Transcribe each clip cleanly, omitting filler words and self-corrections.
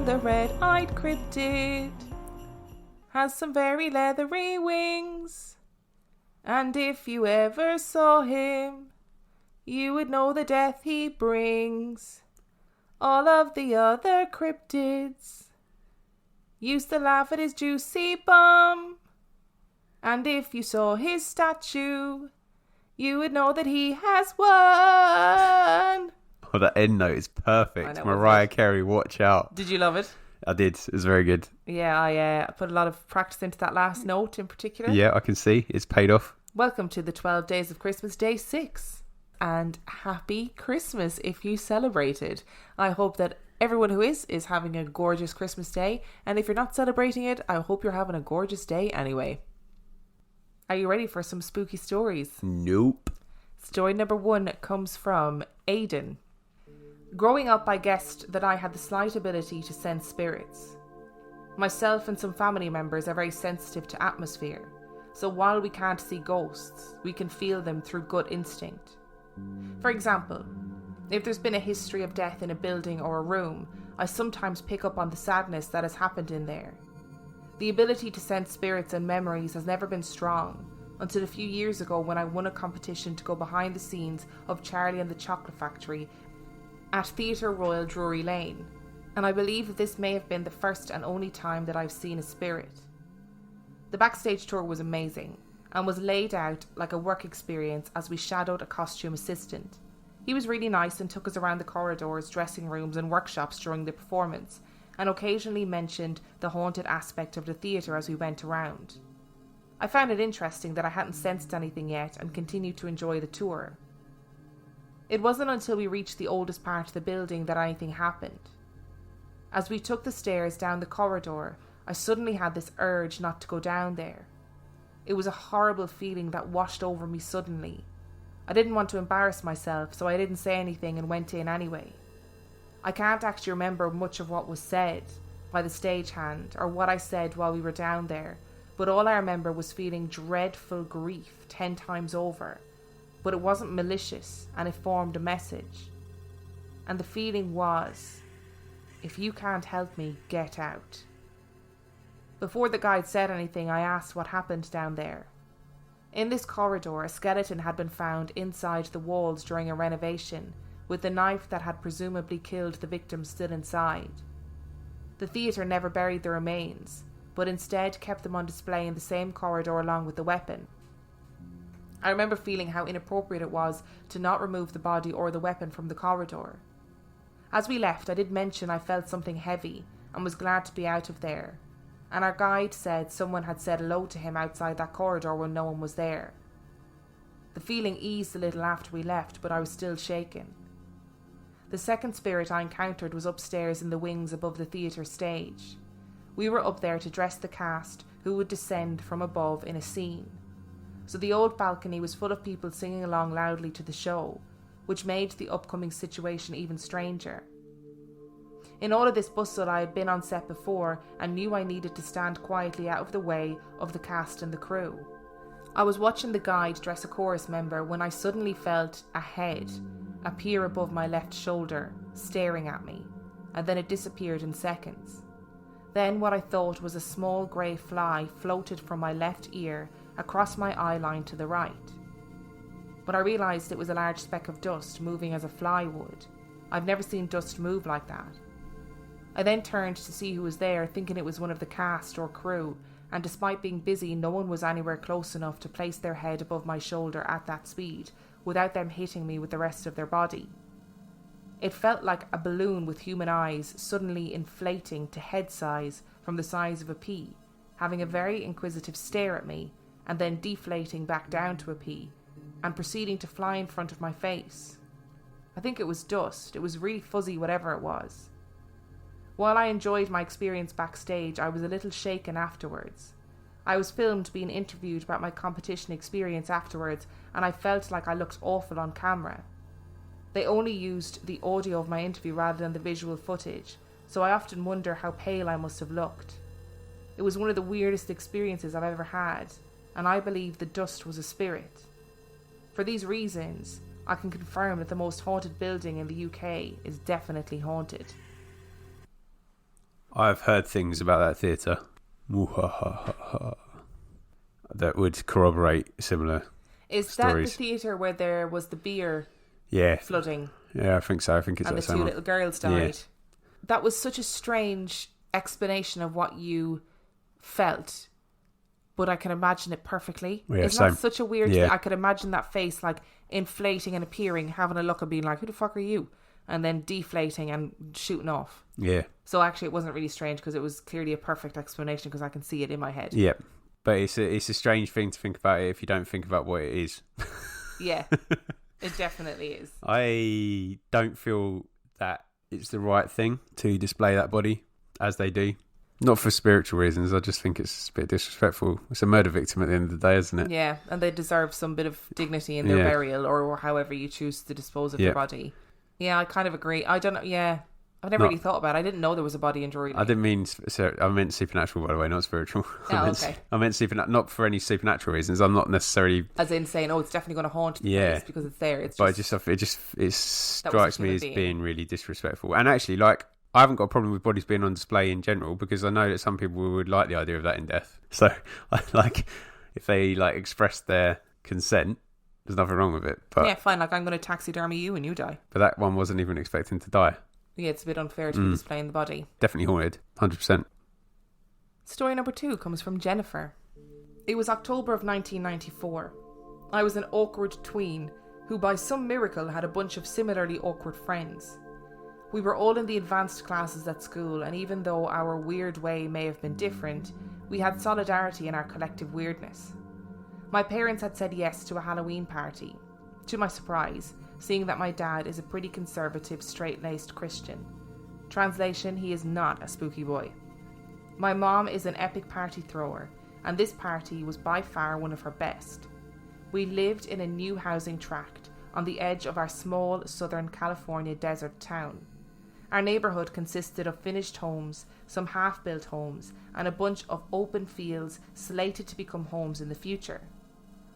the red-eyed cryptid has some very leathery wings, and if you ever saw him, you would know the death he brings. All of the other cryptids used to laugh at his juicy bum, and if you saw his statue, you would know that he has won. Oh, that end note is perfect. know, Mariah Carey, watch out. Did you love it? I did. It was very good. Yeah, I put a lot of practice into that last note in particular. Yeah, I can see. It's paid off. Welcome to the 12 Days of Christmas, Day 6. And happy Christmas if you celebrated. I hope that everyone who is having a gorgeous Christmas day. And if you're not celebrating it, I hope you're having a gorgeous day anyway. Are you ready for some spooky stories? Nope. Story number 1 comes from Aidan. Growing up, I guessed that I had the slight ability to sense spirits. Myself and some family members are very sensitive to atmosphere, so while we can't see ghosts, we can feel them through gut instinct. For example, if there's been a history of death in a building or a room, I sometimes pick up on the sadness that has happened in there. The ability to sense spirits and memories has never been strong, until a few years ago when I won a competition to go behind the scenes of Charlie and the Chocolate Factory at Theatre Royal Drury Lane, and I believe that this may have been the first and only time that I've seen a spirit. The backstage tour was amazing, and was laid out like a work experience as we shadowed a costume assistant. He was really nice and took us around the corridors, dressing rooms and workshops during the performance, and occasionally mentioned the haunted aspect of the theatre as we went around. I found it interesting that I hadn't sensed anything yet and continued to enjoy the tour. It wasn't until we reached the oldest part of the building that anything happened. As we took the stairs down the corridor, I suddenly had this urge not to go down there. It was a horrible feeling that washed over me suddenly. I didn't want to embarrass myself, so I didn't say anything and went in anyway. I can't actually remember much of what was said by the stagehand or what I said while we were down there, but all I remember was feeling dreadful grief 10 times over. But it wasn't malicious, and it formed a message. And the feeling was, if you can't help me, get out. Before the guide said anything, I asked what happened down there. In this corridor, a skeleton had been found inside the walls during a renovation, with the knife that had presumably killed the victim still inside. The theatre never buried the remains, but instead kept them on display in the same corridor along with the weapon. I remember feeling how inappropriate it was to not remove the body or the weapon from the corridor. As we left, I did mention I felt something heavy and was glad to be out of there, and our guide said someone had said hello to him outside that corridor when no one was there. The feeling eased a little after we left, but I was still shaken. The second spirit I encountered was upstairs in the wings above the theatre stage. We were up there to dress the cast who would descend from above in a scene. So the old balcony was full of people singing along loudly to the show, which made the upcoming situation even stranger. In all of this bustle, I had been on set before and knew I needed to stand quietly out of the way of the cast and the crew. I was watching the guide dress a chorus member when I suddenly felt a head appear above my left shoulder, staring at me, and then it disappeared in seconds. Then what I thought was a small grey fly floated from my left ear across my eye line to the right. But I realised it was a large speck of dust moving as a fly would. I've never seen dust move like that. I then turned to see who was there, thinking it was one of the cast or crew, and despite being busy, no one was anywhere close enough to place their head above my shoulder at that speed, without them hitting me with the rest of their body. It felt like a balloon with human eyes suddenly inflating to head size from the size of a pea, having a very inquisitive stare at me, and then deflating back down to a pea, and proceeding to fly in front of my face. I think it was dust. It was really fuzzy, whatever it was. While I enjoyed my experience backstage, I was a little shaken afterwards. I was filmed being interviewed about my competition experience afterwards, and I felt like I looked awful on camera. They only used the audio of my interview rather than the visual footage, so I often wonder how pale I must have looked. It was one of the weirdest experiences I've ever had, and I believe the dust was a spirit. For these reasons, I can confirm that the most haunted building in the UK is definitely haunted. I've heard things about that theatre that would corroborate similar Is stories. that the theatre where there was the beer Yeah. flooding Yeah, I think so. I think it's and the that two same one. little girls died? Yeah. That was such a strange explanation of what you felt, but I can imagine it perfectly. Yeah, Isn't same. that such a weird Yeah. thing? I could imagine that face like inflating and appearing, having a look and being like, who the fuck are you? And then deflating and shooting off. Yeah. So actually it wasn't really strange because it was clearly a perfect explanation because I can see it in my head. Yeah. But it's a strange thing to think about it if you don't think about what it is. Yeah, it definitely is. I don't feel that it's the right thing to display that body as they do. Not for spiritual reasons. I just think it's a bit disrespectful. It's a murder victim at the end of the day, isn't it? Yeah, and they deserve some bit of dignity in their Yeah. burial or however you choose to dispose of their body. Yeah, I kind of agree. I don't know. Yeah, I've never really thought about it. I didn't know there was a body in Drury Lane. I didn't mean... I meant supernatural, by the way, not spiritual. Okay. I meant supernatural, not for any supernatural reasons. I'm not necessarily... As in saying, oh, it's definitely going to haunt the Yeah. place because it's there. It's But just, it strikes me human as being. being really disrespectful. And actually, like, I haven't got a problem with bodies being on display in general because I know that some people would like the idea of that in death. So, like, if they like express their consent, there's nothing wrong with it. But yeah, fine. Like, I'm going to taxidermy you and you die. but that one wasn't even expecting to die. Yeah, it's a bit unfair to be displaying the body. Definitely haunted, 100%. Story number 2 comes from Jennifer. It was October of 1994. I was an awkward tween who by some miracle had a bunch of similarly awkward friends. We were all in the advanced classes at school, and even though our weird way may have been different, we had solidarity in our collective weirdness. My parents had said yes to a Halloween party. To my surprise, seeing that my dad is a pretty conservative, straight-laced Christian. Translation, he is not a spooky boy. My mom is an epic party thrower, and this party was by far one of her best. We lived in a new housing tract on the edge of our small Southern California desert town. Our neighbourhood consisted of finished homes, some half-built homes, and a bunch of open fields slated to become homes in the future.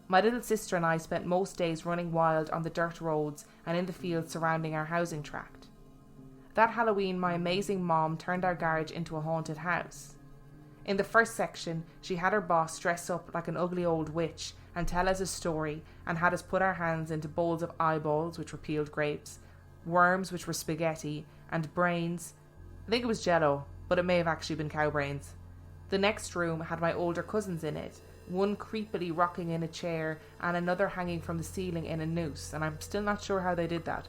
My little sister and I spent most days running wild on the dirt roads and in the fields surrounding our housing tract. That Halloween, my amazing mom turned our garage into a haunted house. In the first section, she had her boss dress up like an ugly old witch and tell us a story, and had us put our hands into bowls of eyeballs, which were peeled grapes, worms, which were spaghetti, and brains. I think it was Jell-O, but it may have actually been cow brains. The next room had my older cousins in it, one creepily rocking in a chair and another hanging from the ceiling in a noose, and I'm still not sure how they did that.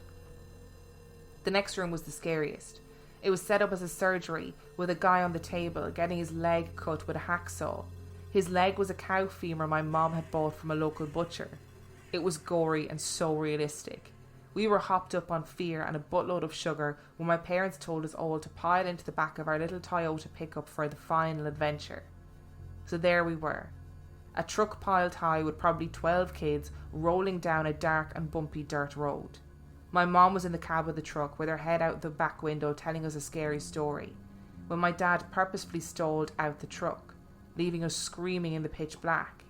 The next room was the scariest. It was set up as a surgery, with a guy on the table getting his leg cut with a hacksaw. His leg was a cow femur my mom had bought from a local butcher. It was gory and so realistic. We were hopped up on fear and a buttload of sugar when my parents told us all to pile into the back of our little Toyota pickup for the final adventure. So there we were. A truck piled high with probably 12 kids rolling down a dark and bumpy dirt road. My mom was in the cab of the truck with her head out the back window telling us a scary story, when my dad purposefully stalled out the truck, leaving us screaming in the pitch black.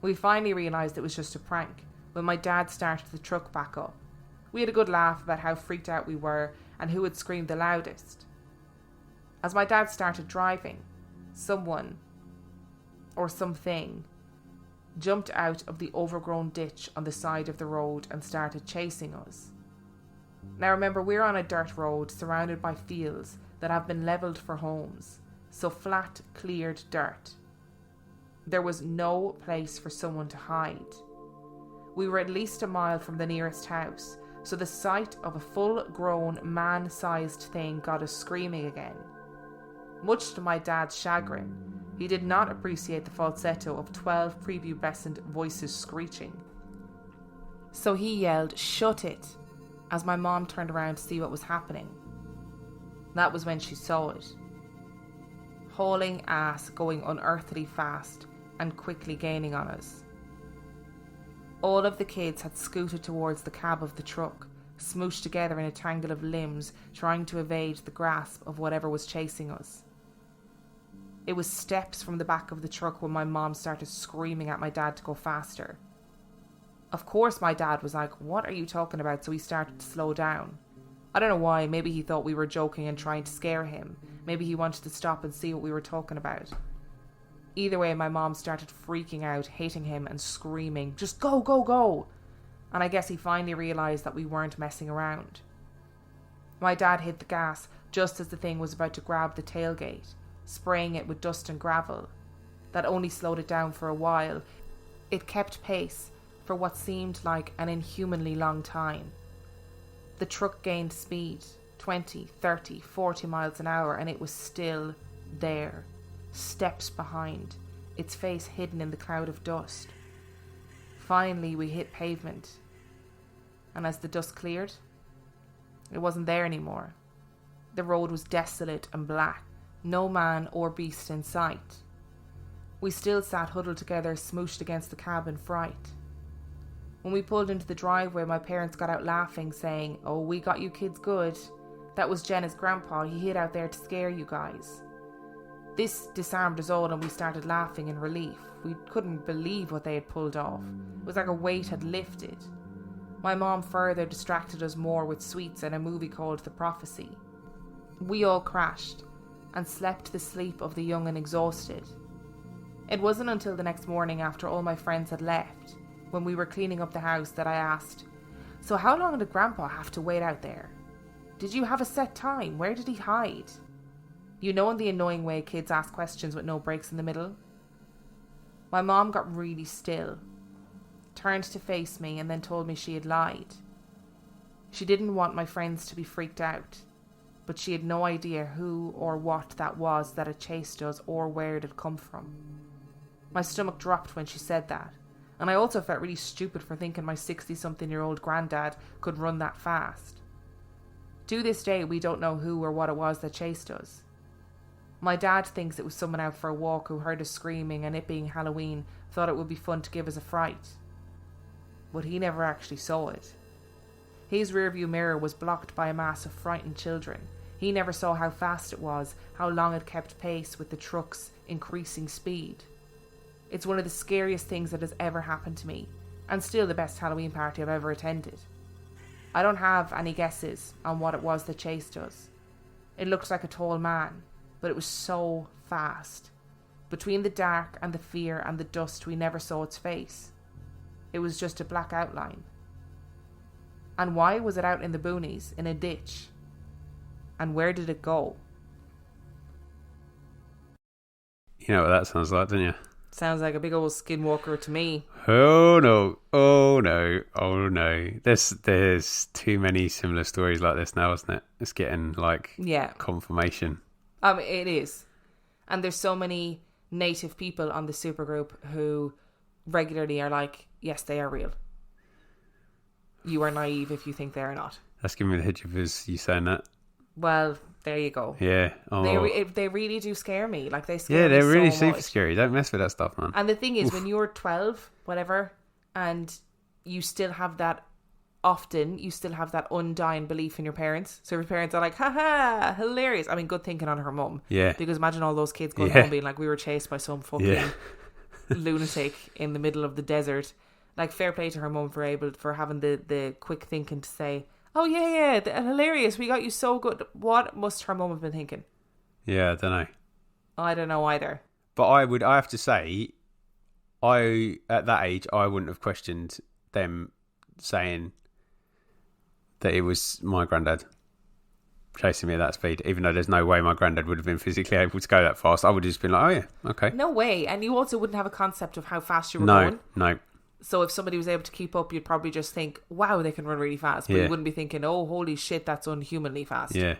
We finally realised it was just a prank when my dad started the truck back up. We had a good laugh about how freaked out we were and who had screamed the loudest. As my dad started driving, someone, or something, jumped out of the overgrown ditch on the side of the road and started chasing us. Now remember, we're on a dirt road surrounded by fields that have been levelled for homes, so flat, cleared dirt. There was no place for someone to hide. We were at least a mile from the nearest house, so the sight of a full-grown, man-sized thing got us screaming again. Much to my dad's chagrin, he did not appreciate the falsetto of 12 prepubescent voices screeching. So he yelled, "Shut it," as my mom turned around to see what was happening. That was when she saw it. Hauling ass, going unearthly fast and quickly gaining on us. All of the kids had scooted towards the cab of the truck, smooshed together in a tangle of limbs, trying to evade the grasp of whatever was chasing us. It was steps from the back of the truck when my mom started screaming at my dad to go faster. Of course my dad was like, "What are you talking about?" So he started to slow down. I don't know why. Maybe he thought we were joking and trying to scare him. Maybe he wanted to stop and see what we were talking about. Either way, my mom started freaking out, hating him and screaming, "Just go, go, go!" And I guess he finally realised that we weren't messing around. My dad hit the gas just as the thing was about to grab the tailgate, spraying it with dust and gravel. That only slowed it down for a while. It kept pace for what seemed like an inhumanly long time. The truck gained speed, 20, 30, 40 miles an hour, and it was still there, steps behind, its face hidden in the cloud of dust. Finally, we hit pavement, and as the dust cleared, it wasn't there anymore. The road was desolate and black, no man or beast in sight. We still sat huddled together, smooshed against the cab in fright. When we pulled into the driveway, my parents got out laughing, saying, "Oh, we got you kids good. That was Jenna's grandpa. He hid out there to scare you guys." This disarmed us all and we started laughing in relief. We couldn't believe what they had pulled off. It was like a weight had lifted. My mom further distracted us more with sweets and a movie called The Prophecy. We all crashed and slept the sleep of the young and exhausted. It wasn't until the next morning, after all my friends had left, when we were cleaning up the house, that I asked, "So how long did Grandpa have to wait out there? Did you have a set time? Where did he hide?" You know, in the annoying way kids ask questions with no breaks in the middle. My mom got really still, turned to face me, and then told me she had lied. She didn't want my friends to be freaked out, but she had no idea who or what that was that had chased us or where it had come from. My stomach dropped when she said that, and I also felt really stupid for thinking my 60-something-year-old granddad could run that fast. To this day, we don't know who or what it was that chased us. My dad thinks it was someone out for a walk who heard us screaming, and it being Halloween, thought it would be fun to give us a fright. But he never actually saw it. His rearview mirror was blocked by a mass of frightened children. He never saw how fast it was, how long it kept pace with the truck's increasing speed. It's one of the scariest things that has ever happened to me, and still the best Halloween party I've ever attended. I don't have any guesses on what it was that chased us. It looked like a tall man, but it was so fast. Between the dark and the fear and the dust, we never saw its face. It was just a black outline. And why was it out in the boonies, in a ditch? And where did it go? You know what that sounds like, don't you? Sounds like a big old skinwalker to me. Oh no, oh no, oh no. There's too many similar stories like this now, isn't it? It's getting like confirmation. It is. And there's so many native people on the supergroup who regularly are like, yes, they are real. You are naive if you think they are not. That's giving me the hitch you saying that. Well, there you go. Yeah. Oh. They really do scare me. Like, they scare me they're really so super much. scary. Don't mess with that stuff, man. And the thing is, when you're 12, whatever, and you still have that undying belief in your parents. So your parents are like, haha, hilarious. I mean, good thinking on her mum. Yeah. Because imagine all those kids going home being like, we were chased by some fucking lunatic in the middle of the desert. Like, fair play to her mum for having the quick thinking to say, oh yeah, hilarious, we got you so good. What must her mum have been thinking? Yeah, I don't know. I don't know either. But I have to say, at that age, I wouldn't have questioned them saying that it was my granddad chasing me at that speed, even though there's no way my granddad would have been physically able to go that fast. I would have just been like, oh yeah, okay. No way. And you also wouldn't have a concept of how fast you were going. No. So if somebody was able to keep up, you'd probably just think, wow, they can run really fast. But you wouldn't be thinking, oh, holy shit, that's unhumanly fast. Yeah.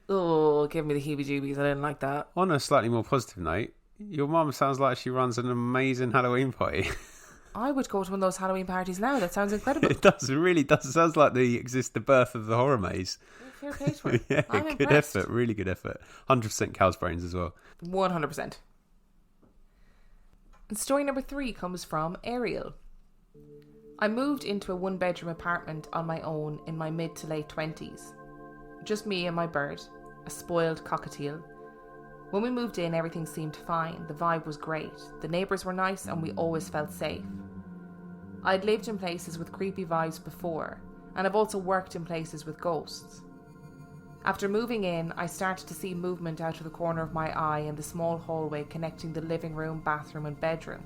Oh, give me the heebie-jeebies. I didn't like that. On a slightly more positive note, your mum sounds like she runs an amazing Halloween party. I would go to one of those Halloween parties now. That sounds incredible. It does. It really does. It sounds like the birth of the horror maze. Fair play to her. Yeah, I'm good impressed. effort. Really good effort. 100% cow's brains as well. 100%. And story number 3 comes from Ariel. I moved into a 1-bedroom apartment on my own in my mid to late 20s. Just me and my bird, a spoiled cockatiel. When we moved in, everything seemed fine. The vibe was great. The neighbours were nice and we always felt safe. I'd lived in places with creepy vibes before, and I've also worked in places with ghosts. After moving in, I started to see movement out of the corner of my eye in the small hallway connecting the living room, bathroom and bedroom.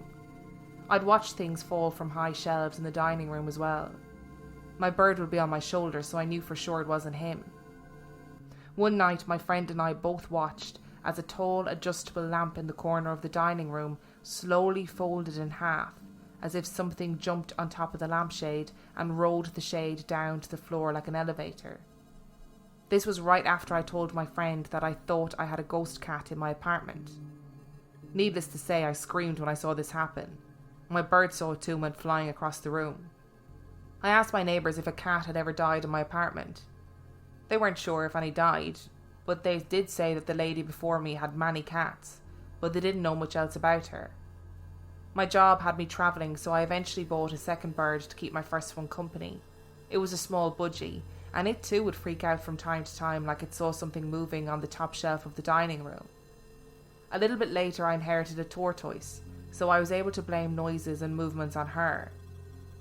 I'd watched things fall from high shelves in the dining room as well. My bird would be on my shoulder, so I knew for sure it wasn't him. One night, my friend and I both watched as a tall, adjustable lamp in the corner of the dining room slowly folded in half, as if something jumped on top of the lampshade and rolled the shade down to the floor like an elevator. This was right after I told my friend that I thought I had a ghost cat in my apartment. Needless to say, I screamed when I saw this happen. My bird saw it too and went flying across the room. I asked my neighbours if a cat had ever died in my apartment. They weren't sure if any died, but they did say that the lady before me had many cats, but they didn't know much else about her. My job had me travelling, so I eventually bought a second bird to keep my first one company. It was a small budgie, and it too would freak out from time to time like it saw something moving on the top shelf of the dining room. A little bit later I inherited a tortoise, so I was able to blame noises and movements on her.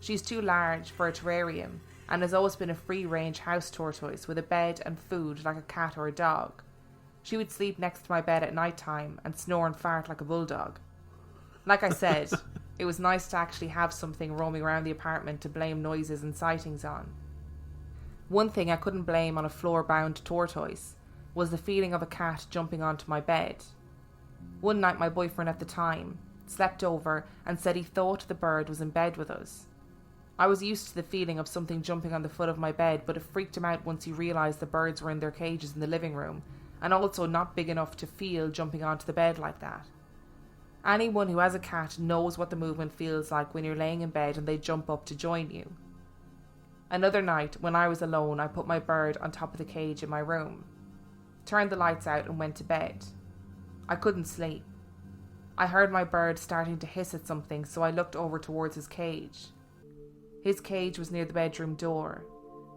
She's too large for a terrarium and has always been a free-range house tortoise with a bed and food like a cat or a dog. She would sleep next to my bed at night time and snore and fart like a bulldog. Like I said, it was nice to actually have something roaming around the apartment to blame noises and sightings on. One thing I couldn't blame on a floor-bound tortoise was the feeling of a cat jumping onto my bed. One night my boyfriend at the time slept over and said he thought the bird was in bed with us. I was used to the feeling of something jumping on the foot of my bed, but it freaked him out once he realised the birds were in their cages in the living room, and also not big enough to feel jumping onto the bed like that. Anyone who has a cat knows what the movement feels like when you're laying in bed and they jump up to join you. Another night, when I was alone, I put my bird on top of the cage in my room, turned the lights out and went to bed. I couldn't sleep. I heard my bird starting to hiss at something, so I looked over towards his cage. His cage was near the bedroom door.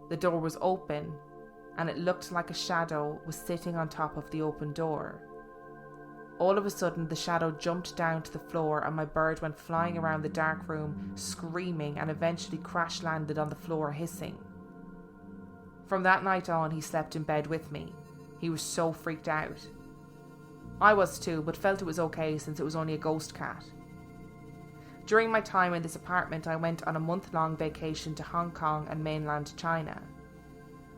The door was open, and it looked like a shadow was sitting on top of the open door. All of a sudden, the shadow jumped down to the floor and my bird went flying around the dark room, screaming, and eventually crash-landed on the floor, hissing. From that night on, he slept in bed with me. He was so freaked out. I was too, but felt it was okay since it was only a ghost cat. During my time in this apartment, I went on a month-long vacation to Hong Kong and mainland China.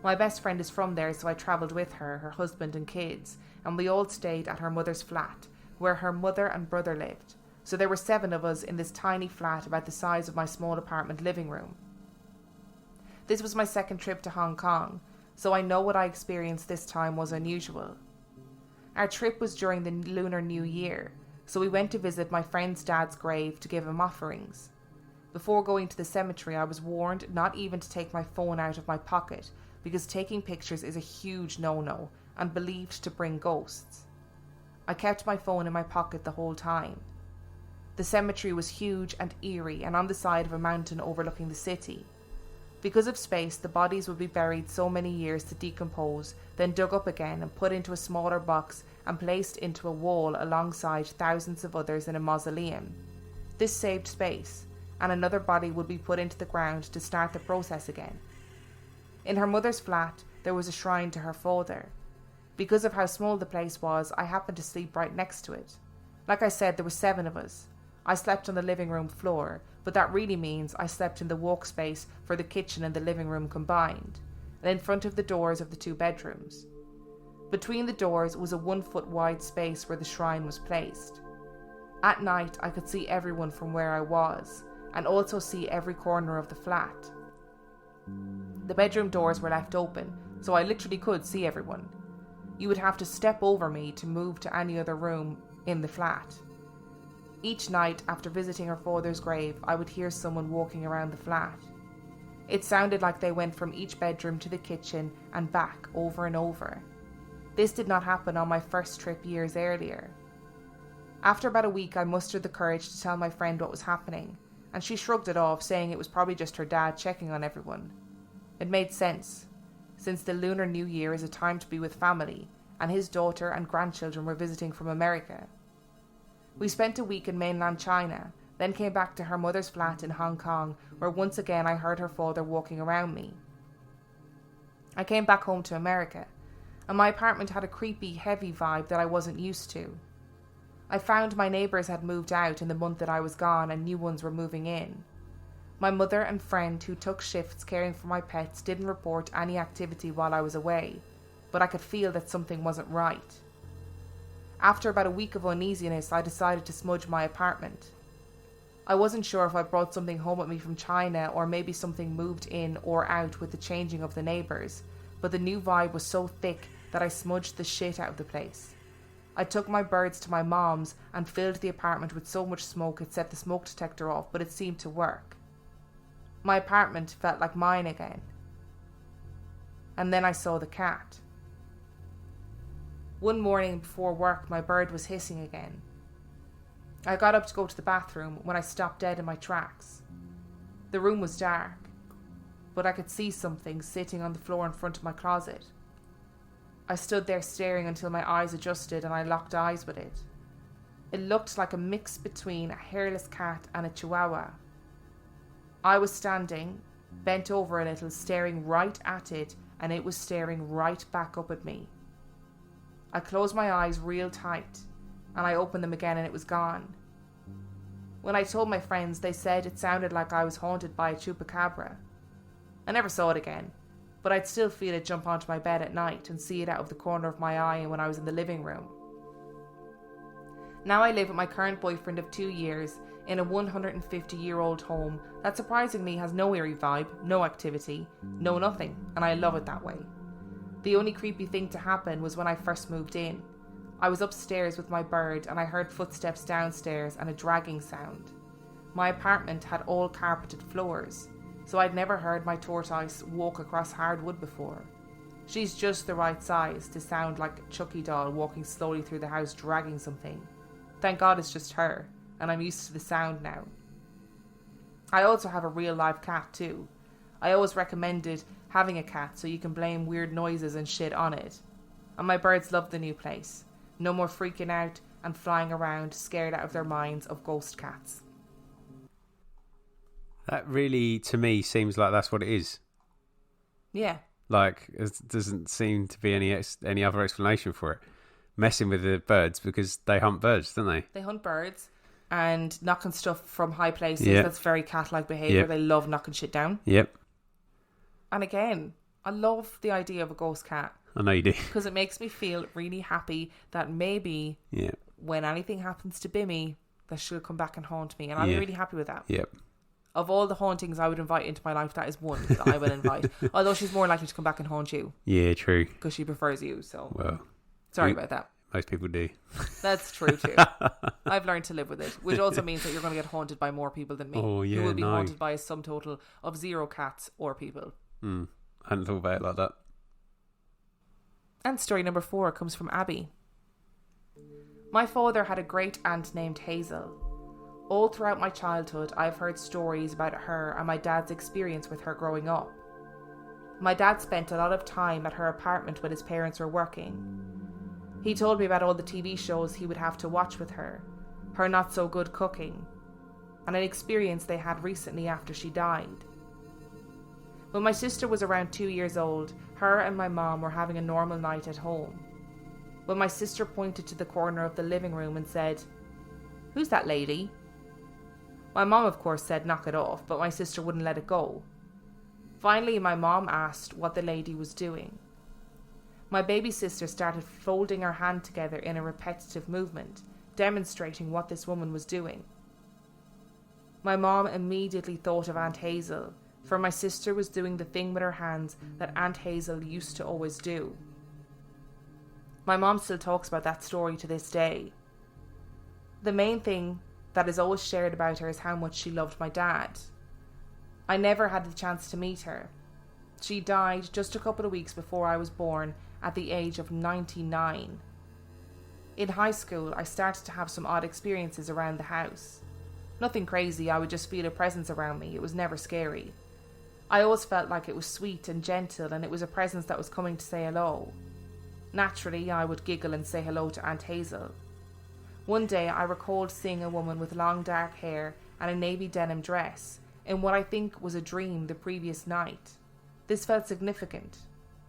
My best friend is from there, so I travelled with her, her husband and kids, and we all stayed at her mother's flat, where her mother and brother lived. So there were 7 of us in this tiny flat about the size of my small apartment living room. This was my second trip to Hong Kong, so I know what I experienced this time was unusual. Our trip was during the Lunar New Year, so we went to visit my friend's dad's grave to give him offerings. Before going to the cemetery, I was warned not even to take my phone out of my pocket, because taking pictures is a huge no-no and believed to bring ghosts. I kept my phone in my pocket the whole time. The cemetery was huge and eerie and on the side of a mountain overlooking the city. Because of space, the bodies would be buried so many years to decompose, then dug up again and put into a smaller box and placed into a wall alongside thousands of others in a mausoleum. This saved space, and another body would be put into the ground to start the process again. In her mother's flat, there was a shrine to her father. Because of how small the place was, I happened to sleep right next to it. Like I said, there were 7 of us. I slept on the living room floor, but that really means I slept in the walk space for the kitchen and the living room combined, and in front of the doors of the 2 bedrooms. Between the doors was a 1-foot wide space where the shrine was placed. At night, I could see everyone from where I was, and also see every corner of the flat. The bedroom doors were left open, so I literally could see everyone. You would have to step over me to move to any other room in the flat. Each night, after visiting her father's grave, I would hear someone walking around the flat. It sounded like they went from each bedroom to the kitchen and back over and over. This did not happen on my first trip years earlier. After about a week, I mustered the courage to tell my friend what was happening, and she shrugged it off, saying it was probably just her dad checking on everyone. It made sense, since the Lunar New Year is a time to be with family, and his daughter and grandchildren were visiting from America. We spent a week in mainland China, then came back to her mother's flat in Hong Kong, where once again I heard her father walking around me. I came back home to America, and my apartment had a creepy, heavy vibe that I wasn't used to. I found my neighbours had moved out in the month that I was gone and new ones were moving in. My mother and friend who took shifts caring for my pets didn't report any activity while I was away, but I could feel that something wasn't right. After about a week of uneasiness, I decided to smudge my apartment. I wasn't sure if I brought something home with me from China or maybe something moved in or out with the changing of the neighbours, but the new vibe was so thick that I smudged the shit out of the place. I took my birds to my mom's and filled the apartment with so much smoke it set the smoke detector off, but it seemed to work. My apartment felt like mine again. And then I saw the cat. One morning before work, my bird was hissing again. I got up to go to the bathroom when I stopped dead in my tracks. The room was dark, but I could see something sitting on the floor in front of my closet. I stood there staring until my eyes adjusted and I locked eyes with it. It looked like a mix between a hairless cat and a chihuahua. I was standing, bent over a little, staring right at it, and it was staring right back up at me. I closed my eyes real tight, and I opened them again and it was gone. When I told my friends, they said it sounded like I was haunted by a chupacabra. I never saw it again, but I'd still feel it jump onto my bed at night and see it out of the corner of my eye when I was in the living room. Now I live with my current boyfriend of 2 years in a 150-year-old home that surprisingly has no eerie vibe, no activity, no nothing, and I love it that way. The only creepy thing to happen was when I first moved in. I was upstairs with my bird and I heard footsteps downstairs and a dragging sound. My apartment had all carpeted floors, so I'd never heard my tortoise walk across hardwood before. She's just the right size to sound like a Chucky doll walking slowly through the house dragging something. Thank God it's just her, and I'm used to the sound now. I also have a real live cat too. I always recommended having a cat so you can blame weird noises and shit on it. And my birds love the new place. No more freaking out and flying around scared out of their minds of ghost cats. That really, to me, seems like that's what it is. Yeah. Like, it doesn't seem to be any other explanation for it. Messing with the birds because they hunt birds, don't they? They hunt birds and knocking stuff from high places. Yep. That's very cat-like behaviour. Yep. They love knocking shit down. Yep. And again, I love the idea of a ghost cat. I know you do. Because it makes me feel really happy that maybe when anything happens to Bimmy, that she'll come back and haunt me. And I'm really happy with that. Yep. Of all the hauntings I would invite into my life, that is one that I will invite. Although she's more likely to come back and haunt you. Yeah, true. Because she prefers you, so. Well. Sorry about that. Most people do. That's true too. I've learned to live with it, which also means that you're going to get haunted by more people than me. Oh, yeah, you will be haunted by a sum total of 0 cats or people. I hadn't thought about it like that. And story number 4 comes from Abby. My father had a great aunt named Hazel. All throughout my childhood, I've heard stories about her and my dad's experience with her growing up. My dad spent a lot of time at her apartment when his parents were working. He told me about all the TV shows he would have to watch with her not so good cooking, and an experience they had recently after she died. When my sister was around 2 years old, her and my mom were having a normal night at home. When my sister pointed to the corner of the living room and said, "Who's that lady?" My mom, of course, said knock it off, but my sister wouldn't let it go. Finally, my mom asked what the lady was doing. My baby sister started folding her hand together in a repetitive movement, demonstrating what this woman was doing. My mom immediately thought of Aunt Hazel, for my sister was doing the thing with her hands that Aunt Hazel used to always do. My mom still talks about that story to this day. The main thing that is always shared about her is how much she loved my dad. I never had the chance to meet her. She died just a couple of weeks before I was born at the age of 99. In high school, I started to have some odd experiences around the house. Nothing crazy, I would just feel a presence around me. It was never scary. I always felt like it was sweet and gentle and it was a presence that was coming to say hello. Naturally, I would giggle and say hello to Aunt Hazel. One day, I recalled seeing a woman with long dark hair and a navy denim dress in what I think was a dream the previous night. This felt significant.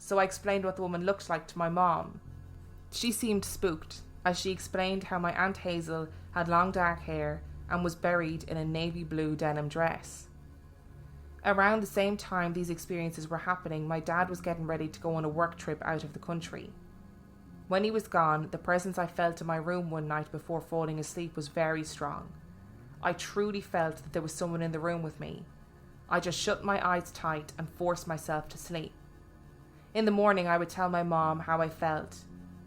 so I explained what the woman looked like to my mom. She seemed spooked as she explained how my Aunt Hazel had long dark hair and was buried in a navy blue denim dress. Around the same time these experiences were happening, my dad was getting ready to go on a work trip out of the country. When he was gone, the presence I felt in my room one night before falling asleep was very strong. I truly felt that there was someone in the room with me. I just shut my eyes tight and forced myself to sleep. In the morning I would tell my mom how I felt,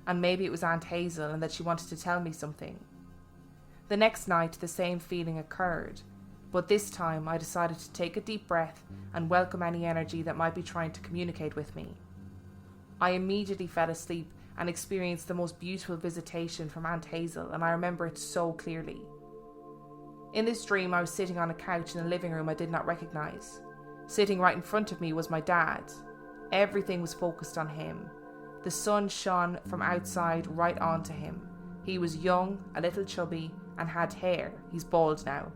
and maybe it was Aunt Hazel and that she wanted to tell me something. The next night the same feeling occurred, but this time I decided to take a deep breath and welcome any energy that might be trying to communicate with me. I immediately fell asleep and experienced the most beautiful visitation from Aunt Hazel, and I remember it so clearly. In this dream I was sitting on a couch in a living room I did not recognise. Sitting right in front of me was my dad. Everything was focused on him. The sun shone from outside right onto him. He was young, a little chubby, and had hair. He's bald now.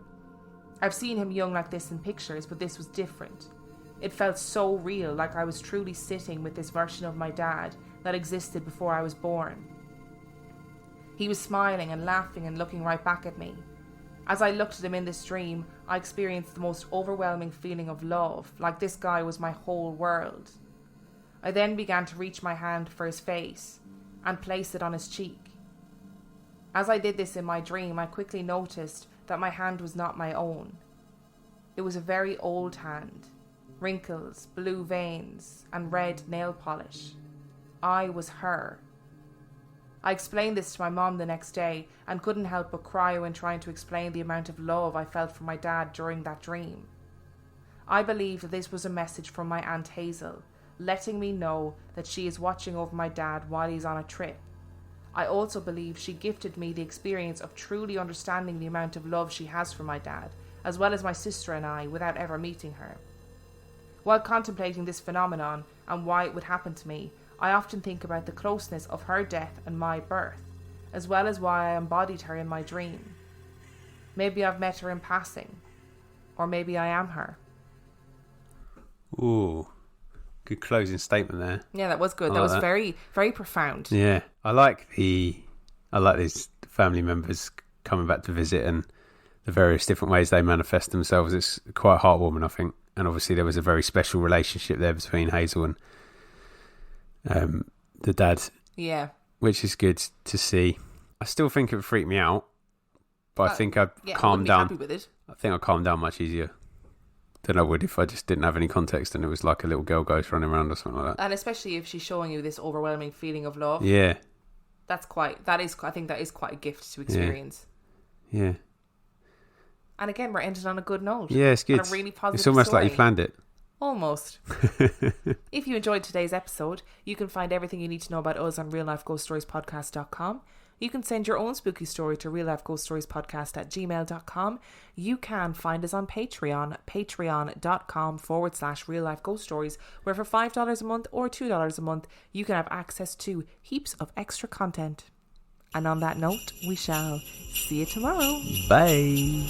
I've seen him young like this in pictures, but this was different. It felt so real, like I was truly sitting with this version of my dad that existed before I was born. He was smiling and laughing and looking right back at me. As I looked at him in this dream, I experienced the most overwhelming feeling of love, like this guy was my whole world. I then began to reach my hand for his face and place it on his cheek. As I did this in my dream, I quickly noticed that my hand was not my own. It was a very old hand, wrinkles, blue veins, and red nail polish. I was her. I explained this to my mom the next day and couldn't help but cry when trying to explain the amount of love I felt for my dad during that dream. I believe that this was a message from my Aunt Hazel, letting me know that she is watching over my dad while he's on a trip. I also believe she gifted me the experience of truly understanding the amount of love she has for my dad, as well as my sister and I, without ever meeting her. While contemplating this phenomenon and why it would happen to me, I often think about the closeness of her death and my birth, as well as why I embodied her in my dream. Maybe I've met her in passing, or maybe I am her. Ooh, good closing statement there. Yeah, that was good. That was very, very profound. Yeah, I like these family members coming back to visit and the various different ways they manifest themselves. It's quite heartwarming, I think. And obviously there was a very special relationship there between Hazel and the dad. Yeah. Which is good to see. I still think it would freak me out, but I think I'd calm down. Happy with it. I think I'd calm down much easier than I would if I just didn't have any context and it was like a little girl ghost running around or something like that. And especially if she's showing you this overwhelming feeling of love. Yeah. I think that is quite a gift to experience. Yeah. And again, we're ending on a good note. Yeah, it's good. On a really positive It's almost story. like you planned it. Almost. If you enjoyed today's episode, you can find everything you need to know about us on reallifeghoststoriespodcast.com. You can send your own spooky story to reallifeghoststoriespodcast@gmail.com. You can find us on Patreon, patreon.com/reallifeghoststories, where for $5 a month or $2 a month, you can have access to heaps of extra content. And on that note, we shall see you tomorrow. Bye.